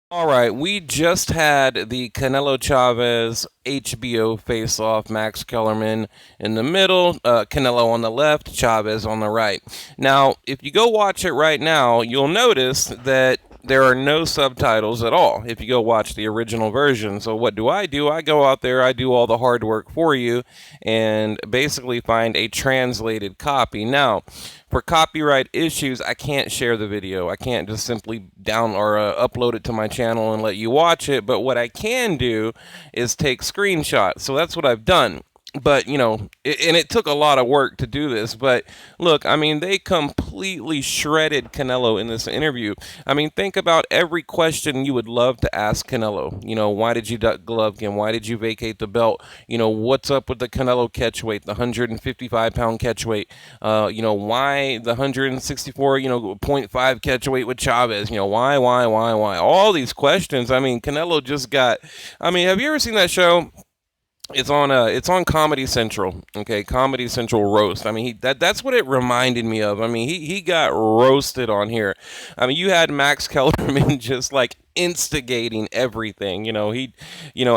All right, we just had the Canelo Chavez HBO face-off. Max Kellermen in the middle, Canelo on the left, Chavez on the right. Now, if you go watch it right now, you'll notice that there are no subtitles at all if you go watch the original version. So what do? I go out there, I do all the hard work for you, and basically find a translated copy. Now, for copyright issues, I can't share the video. I can't just simply down or upload it to my channel and let you watch it. But what I can do is take screenshots. So that's what I've done. But, and it took a lot of work to do this. But look, I mean, they completely shredded Canelo in this interview. I mean, think about every question you would love to ask Canelo. Why did you duck Golovkin? Why did you vacate the belt? What's up with the Canelo catch weight, the 155-pound catch weight? Why the 164, .5 catch weight with Chavez? Why? All these questions. I mean, Canelo just got. I mean, have you ever seen that show? It's on Comedy Central. Okay, Comedy Central roast. I mean, that's what it reminded me of. I mean, he got roasted on here. I mean, you had Max Kellerman just like instigating everything. He'd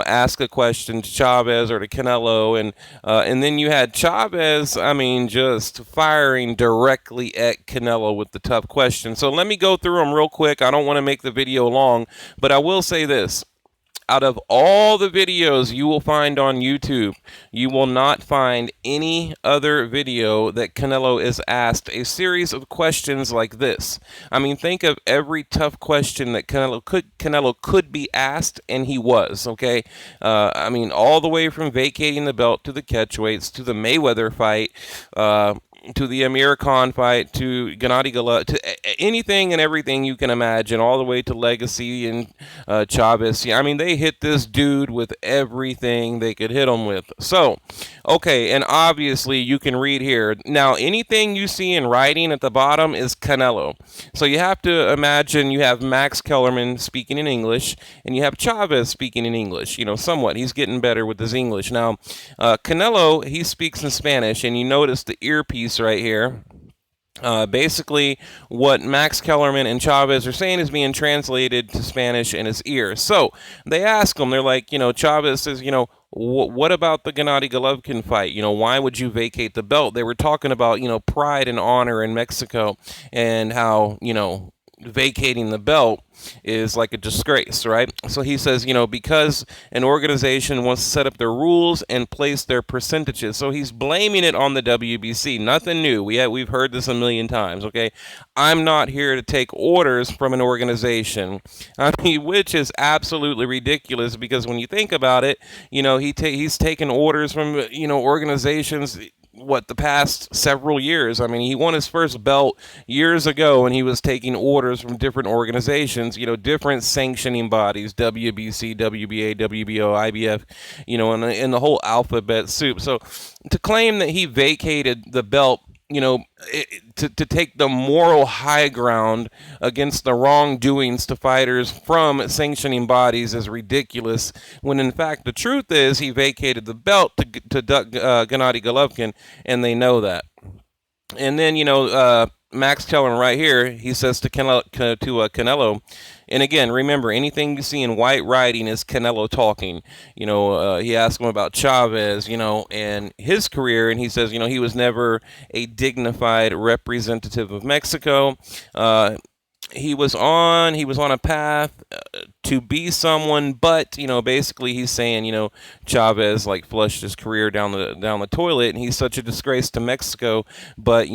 ask a question to Chavez or to Canelo, and then you had Chavez. I mean, just firing directly at Canelo with the tough question. So let me go through them real quick. I don't want to make the video long, but I will say this. Out of all the videos you will find on YouTube, you will not find any other video that Canelo is asked a series of questions like this. I mean, think of every tough question that Canelo could be asked, and he was, okay? I mean, all the way from vacating the belt to the catchweights to the Mayweather fight, to the Amir Khan fight, to Gennady Golovkin, to anything and everything you can imagine, all the way to Legacy and Chavez. I mean, they hit this dude with everything they could hit him with. So, okay, and obviously you can read here. Now, anything you see in writing at the bottom is Canelo. So you have to imagine you have Max Kellerman speaking in English, and you have Chavez speaking in English, somewhat. He's getting better with his English. Now, Canelo, he speaks in Spanish, and you notice the earpiece right here. Basically, what Max Kellerman and Chavez are saying is being translated to Spanish in his ear. So they ask him, they're like, Chavez says, what about the Gennady Golovkin fight? Why would you vacate the belt? They were talking about, pride and honor in Mexico and how, vacating the belt is like a disgrace, right? So he says, because an organization wants to set up their rules and place their percentages. So he's blaming it on the WBC. Nothing new. We've heard this a million times, okay? I'm not here to take orders from an organization. I mean, which is absolutely ridiculous because when you think about it, he's taken orders from, organizations the past several years. I mean, he won his first belt years ago and he was taking orders from different organizations, different sanctioning bodies, WBC, WBA, WBO, IBF, and the whole alphabet soup. So to claim that he vacated the belt, to take the moral high ground against the wrongdoings to fighters from sanctioning bodies is ridiculous, when in fact the truth is he vacated the belt to duck Gennady Golovkin, and they know that. And then, Max Kellerman right here, he says to Canelo, and again, remember, anything you see in white writing is Canelo talking. He asked him about Chavez, and his career, and he says, he was never a dignified representative of Mexico. He was on a path to be someone, but basically he's saying Chavez like flushed his career down the toilet, and he's such a disgrace to Mexico. But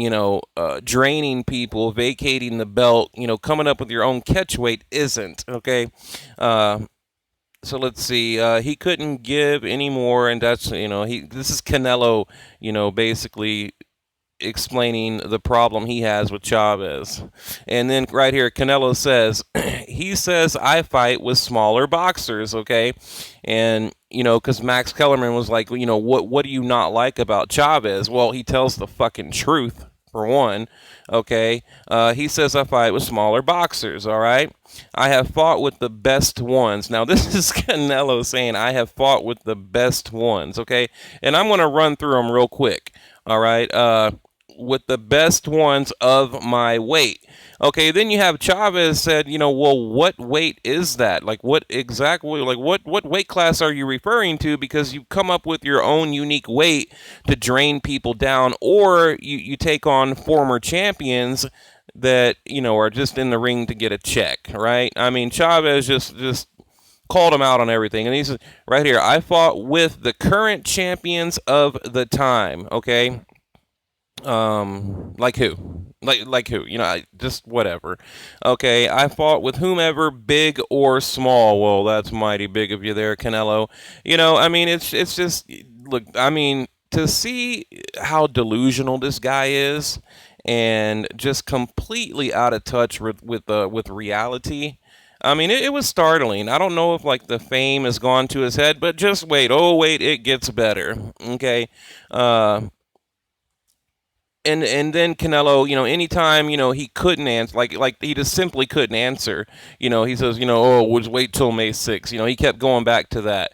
draining people, vacating the belt, coming up with your own catch weight isn't okay. So let's see. He couldn't give any more, and that's this is Canelo, basically explaining the problem he has with Chavez. And then right here, Canelo says, he says, I fight with smaller boxers, okay? And, because Max Kellerman was like, what do you not like about Chavez? Well, he tells the fucking truth, for one, okay? He says, I fight with smaller boxers, all right? I have fought with the best ones. Now, this is Canelo saying, I have fought with the best ones, okay? And I'm going to run through them real quick, all right? with the best ones of my weight. Okay, then you have Chavez said, well, what weight is that? Like, what exactly, like, what weight class are you referring to? Because you come up with your own unique weight to drain people down, or you take on former champions that, are just in the ring to get a check, right? I mean, Chavez just called him out on everything. And he said, right here, I fought with the current champions of the time, okay? Like who? Like who? Just whatever. Okay, I fought with whomever, big or small. Well, that's mighty big of you there, Canelo. I mean, it's just, look. I mean, to see how delusional this guy is, and just completely out of touch with reality. I mean, it was startling. I don't know if like the fame has gone to his head, but just wait. Oh, wait, it gets better. Okay. And then Canelo, anytime, he couldn't answer, like he just simply couldn't answer. He says, oh, we'll wait till May 6th. He kept going back to that.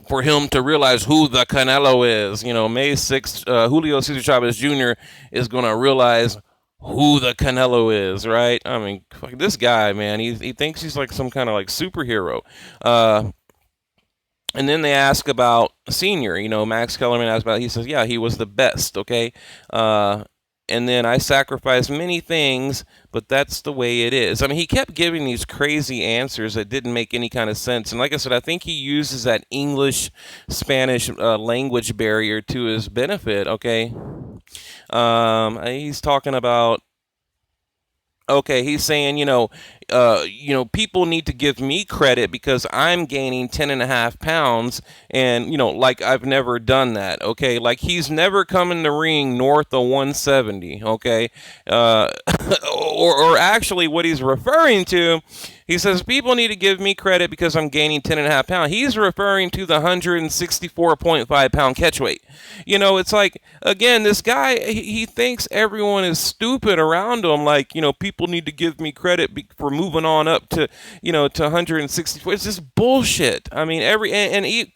For him to realize who the Canelo is. May 6th, Julio Cesar Chavez Jr. is going to realize who the Canelo is, right? I mean, fuck, this guy, man, he thinks he's like some kind of like superhero. And then they ask about Senior. Max Kellerman asked about. He says, "Yeah, he was the best." Okay, and then I sacrificed many things, but that's the way it is. I mean, he kept giving these crazy answers that didn't make any kind of sense. And like I said, I think he uses that English Spanish language barrier to his benefit. Okay, he's talking about. Okay, he's saying, people need to give me credit because I'm gaining 10.5 pounds, and like I've never done that. Okay, like he's never come in the ring north of 170. Okay, or actually, what he's referring to, he says people need to give me credit because I'm gaining 10.5 pounds. He's referring to the 164.5 pound catch weight. It's like, again, this guy, he thinks everyone is stupid around him. Like, people need to give me credit for moving on up to, to 164. It's just bullshit. I mean,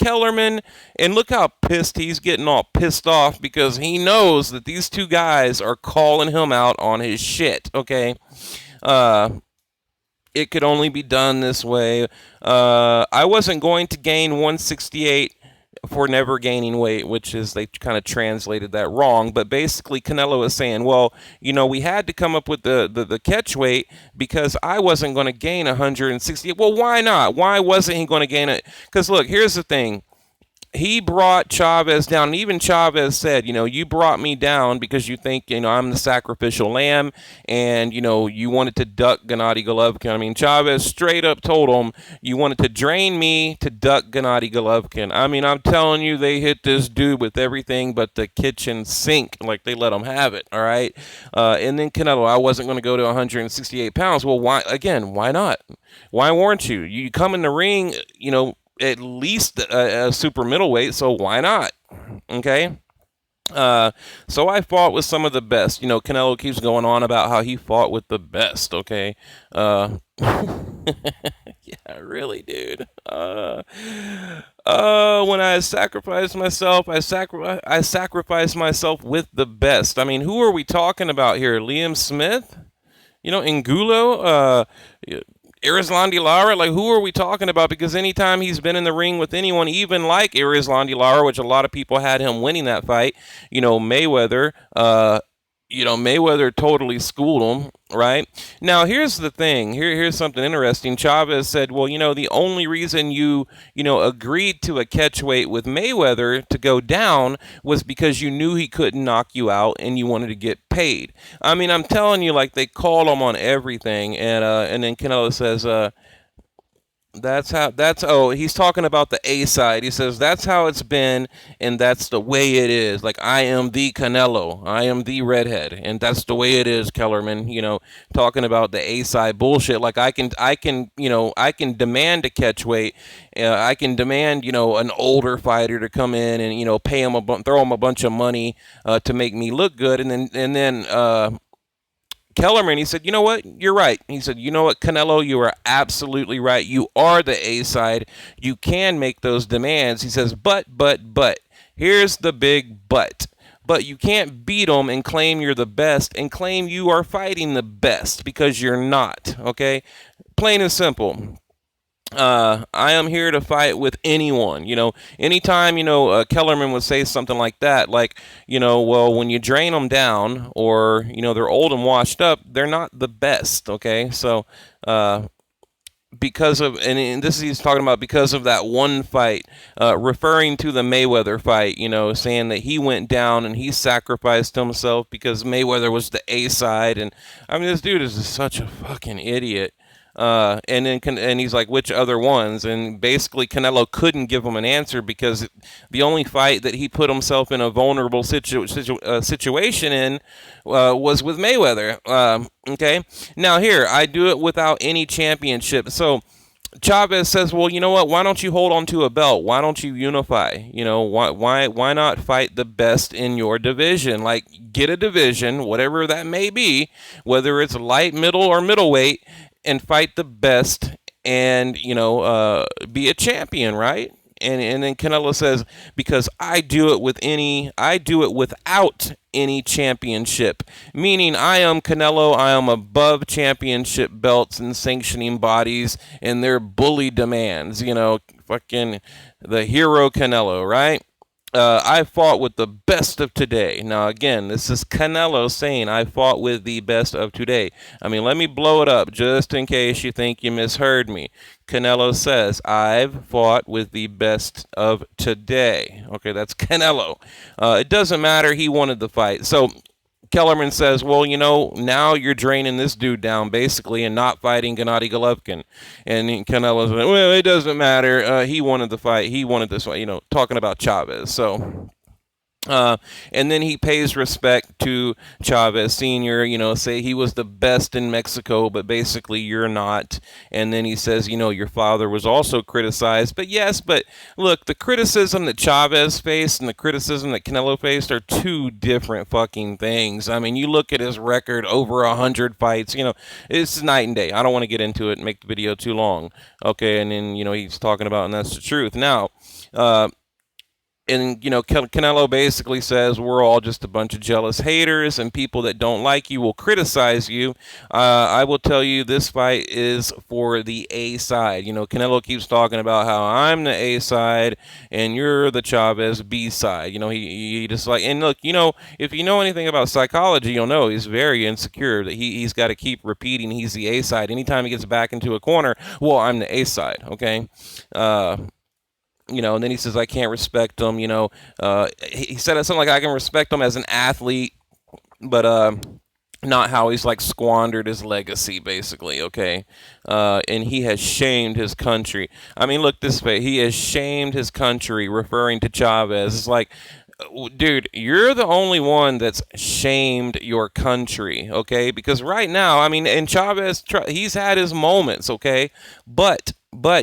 Kellerman, and look how pissed he's getting, all pissed off because he knows that these two guys are calling him out on his shit. Okay. It could only be done this way. I wasn't going to gain 168 for never gaining weight, which is, they kind of translated that wrong. But basically, Canelo is saying, well, we had to come up with the catch weight because I wasn't going to gain 168. Well, why not? Why wasn't he going to gain it? Because look, here's the thing. He brought Chavez down. And even Chavez said, you brought me down because you think, I'm the sacrificial lamb, and, you wanted to duck Gennady Golovkin. I mean, Chavez straight up told him, you wanted to drain me to duck Gennady Golovkin. I mean, I'm telling you, they hit this dude with everything but the kitchen sink. Like, they let him have it, all right? And then Canelo, I wasn't going to go to 168 pounds. Well, why? Again, why not? Why weren't you? You come in the ring, at least a super middleweight, so why not? Okay. So I fought with some of the best. Canelo keeps going on about how he fought with the best. Okay. Yeah, really, dude. When I sacrificed myself, I sacrificed myself with the best. I mean, who are we talking about here? Liam Smith? Angulo? Erislandy Lara, like, who are we talking about? Because anytime he's been in the ring with anyone, even like Erislandy Lara, which a lot of people had him winning that fight, Mayweather, Mayweather totally schooled him, right? Now, here's the thing. Here's something interesting. Chavez said, well, the only reason you agreed to a catch weight with Mayweather to go down was because you knew he couldn't knock you out and you wanted to get paid. I mean, I'm telling you, like, they call him on everything. And then Canelo says, he's talking about the A side. He says, that's how it's been, and that's the way it is. Like, I am the Canelo. I am the redhead, and that's the way it is, Kellerman. Talking about the A side bullshit. Like, I can demand a catch weight. I can demand, an older fighter to come in and, pay him throw him a bunch of money to make me look good. And then Kellerman, he said, you know what? You're right. He said, you know what, Canelo, you are absolutely right. You are the A side. You can make those demands. He says, but, here's the big but. but you can't beat them and claim you're the best and claim you are fighting the best, because you're not, okay? Plain and simple. I am here to fight with anyone. Anytime, Kellerman would say something like that, like, well, when you drain them down, or, they're old and washed up, they're not the best, okay? So, because of, and this is, he's talking about because of that one fight, referring to the Mayweather fight, saying that he went down and he sacrificed himself because Mayweather was the A side. And I mean, this dude is just such a fucking idiot. And he's like, which other ones? And basically, Canelo couldn't give him an answer, because the only fight that he put himself in a vulnerable situation in was with Mayweather. Okay, now here, I do it without any championship. So Chavez says, well, you know what? Why don't you hold on to a belt? Why don't you unify? Why not fight the best in your division? Like, get a division, whatever that may be, whether it's light, middle, or middleweight, and fight the best, and be a champion, right? And then Canelo says, because I do it without any championship, meaning I am Canelo. I am above championship belts and sanctioning bodies and their bully demands. Fucking the hero Canelo, right? I fought with the best of today. Now, again, this is Canelo saying I fought with the best of today. I mean, let me blow it up just in case you think you misheard me. Canelo says, I've fought with the best of today. Okay, that's Canelo. It doesn't matter. He wanted the fight. So Kellerman says, well, now you're draining this dude down, basically, and not fighting Gennady Golovkin. And Canelo's like, well, it doesn't matter. He wanted the fight. He wanted this fight, talking about Chavez. So, and then he pays respect to Chavez Sr., say he was the best in Mexico, but basically you're not. And then he says, your father was also criticized. But yes, but look, the criticism that Chavez faced and the criticism that Canelo faced are two different fucking things. I mean, you look at his record, over 100 fights, it's night and day. I don't want to get into it and make the video too long. Okay, and then, he's talking about, and that's the truth. Now, and, Canelo basically says we're all just a bunch of jealous haters, and people that don't like you will criticize you. I will tell you, this fight is for the A side. Canelo keeps talking about how I'm the A side and you're the Chavez B side. He just like, and look, if you know anything about psychology, you'll know he's very insecure, that he's got to keep repeating he's the A side. Anytime he gets back into a corner, well, I'm the A side, okay? And then he says, I can't respect him. He said something like, I can respect him as an athlete, but not how he's like squandered his legacy, basically, okay? And he has shamed his country. I mean, look this way. He has shamed his country, referring to Chavez. It's like, dude, you're the only one that's shamed your country, okay? Because right now, I mean, and Chavez, he's had his moments, okay? But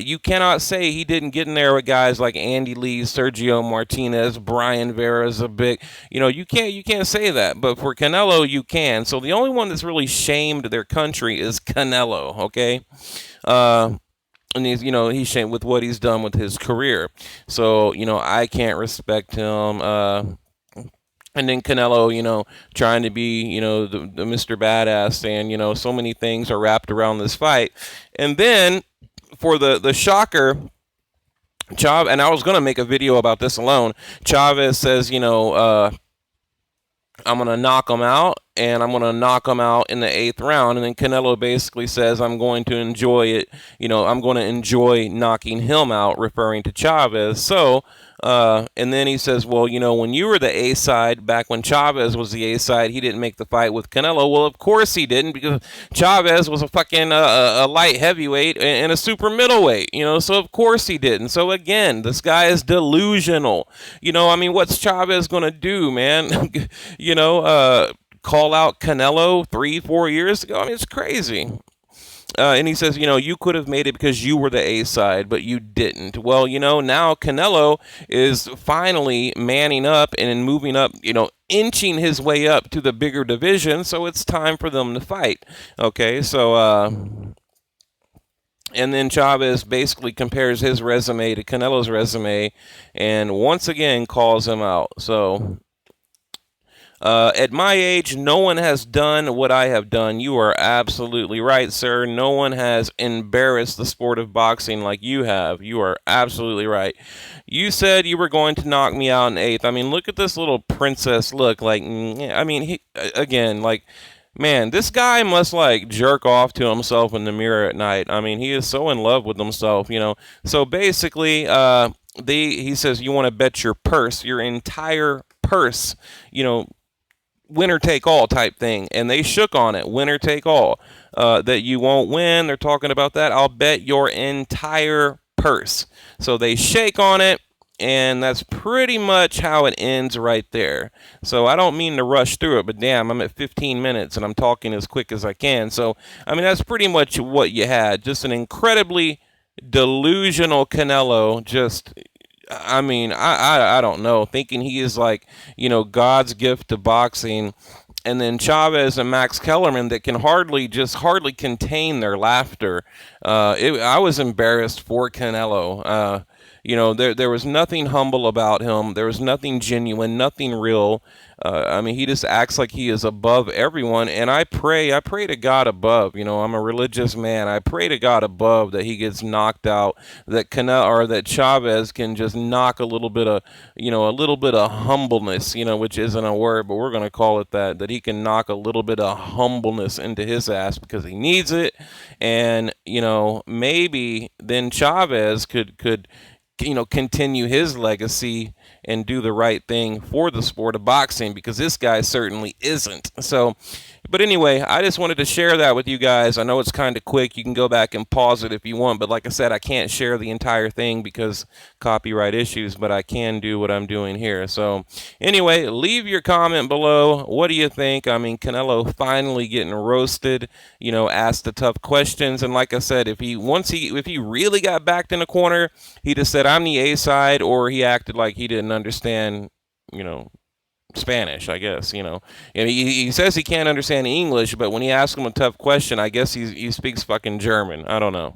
you cannot say he didn't get in there with guys like Andy Lee, Sergio Martinez, Brian Vera Zabik. You can't say that. But for Canelo, you can. So the only one that's really shamed their country is Canelo, okay? And he's shamed with what he's done with his career. So, I can't respect him. And then Canelo, trying to be, the Mr. Badass, saying, so many things are wrapped around this fight. And then, for the shocker, Chavez, and I was going to make a video about this alone, Chavez says, I'm going to knock him out, and I'm going to knock him out in the 8th round. And then Canelo basically says, I'm going to enjoy it. I'm going to enjoy knocking him out, referring to Chavez. So, and then he says, well, when you were the A side, back when Chavez was the A side, he didn't make the fight with Canelo. Well, of course he didn't, because Chavez was a fucking a light heavyweight and a super middleweight, so of course he didn't. So again, this guy is delusional. I mean, what's Chavez going to do, man? Call out Canelo 3-4 years ago? I mean, it's crazy. And he says, you could have made it because you were the A side, but you didn't. Well, now Canelo is finally manning up and moving up, inching his way up to the bigger division. So it's time for them to fight. Okay, so, and then Chavez basically compares his resume to Canelo's resume and once again calls him out. So, At my age, no one has done what I have done. You are absolutely right, sir. No one has embarrassed the sport of boxing like you have. You are absolutely right. You said you were going to knock me out in eighth. I mean, look at this little princess look. Like, I mean, again, like, man, this guy must like jerk off to himself in the mirror at night. I mean, he is so in love with himself, you know. So basically, he says you want to bet your purse, your entire purse, you know, winner take all type thing, and they shook on it, winner take all. That you won't win. They're talking about that. I'll bet your entire purse. So they shake on it, and that's pretty much how it ends right there. So I don't mean to rush through it, but damn, I'm at 15 minutes and I'm talking as quick as I can. So I mean, that's pretty much what you had. Just an incredibly delusional Canelo, just I mean, I don't know, thinking he is like, you know, God's gift to boxing, and then Chavez and Max Kellermen that can hardly contain their laughter. I was embarrassed for Canelo. You know, there was nothing humble about him. There was nothing genuine, nothing real. I mean, he just acts like he is above everyone. And I pray to God above. You know, I'm a religious man. I pray to God above that he gets knocked out. That that Chavez can just knock a little bit of, you know, a little bit of humbleness. You know, which isn't a word, but we're gonna call it that. That he can knock a little bit of humbleness into his ass because he needs it. And you know, maybe then Chavez could you know, continue his legacy and do the right thing for the sport of boxing, because this guy certainly isn't. So, but anyway, I just wanted to share that with you guys. I know it's kind of quick. You can go back and pause it if you want, but like I said, I can't share the entire thing because copyright issues, but I can do what I'm doing here. So anyway, leave your comment below. What do you think? I mean, Canelo finally getting roasted, you know, asked the tough questions. And like I said, if he really got backed in a corner, he just said, I'm the A side, or he acted like he didn't understand, you know, Spanish, I guess, you know. And he says he can't understand English, but when he asks him a tough question, I guess he speaks fucking German. I don't know.